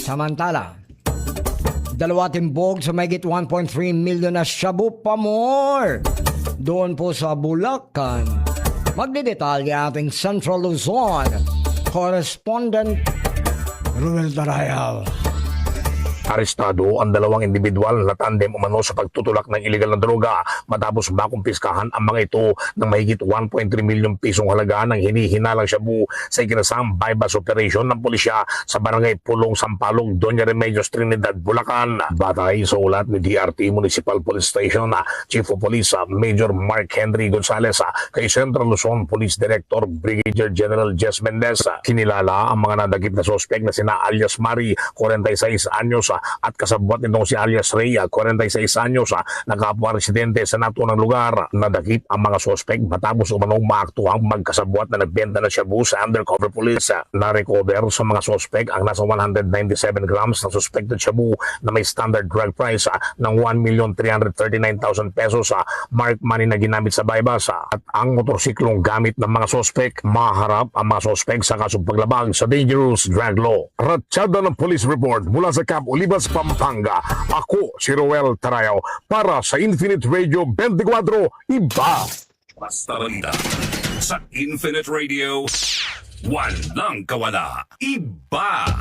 Samantala, dalawa timbog sa mahigit 1.3 million na shabu pa more. Doon po sa Bulacan, magdidetalye ating Central Luzon correspondent Ruel Darayal. Arestado ang dalawang individual na tandem umano sa pagtutulak ng iligal na droga matapos makumpiskahan ang mga ito ng mahigit 1.3 milyong pisong halaga ng hinihinalang shabu sa ikinasang bypass operation ng pulisya sa barangay Pulong, Sampaloc, Doña Remedios, Trinidad, Bulacan. Batay sa ulat ni DRT Municipal Police Station Chief of Police Major Mark Henry Gonzales kay Central Luzon Police Director Brigadier General Jess Mendez, kinilala ang mga nadakip na sospek na sina alias Mari, 46 anyos, at kasabwat nitong si alias Ray, 46 anyos, na kapwa residente sa naturang lugar. Nadakip ang mga sospek matapos umanong maaktuhang magkasabwat na nagbenta na shabu sa undercover police. Na-recover sa mga sospek ang nasa 197 grams ng suspected shabu na may standard drug price ng 1,339,000 pesos, marked money na ginamit sa bypass, at ang motorsiklong gamit ng mga sospek. Maharap ang mga sospek sa kasong paglabag sa dangerous drug law. Ratsyada ng police report mula sa Camp Olivas, Pampanga. Ako si Ruel Darayal para sa Infinite Radio 24, iba. Basta randa. Sa Infinite Radio, walang kawala. Iba.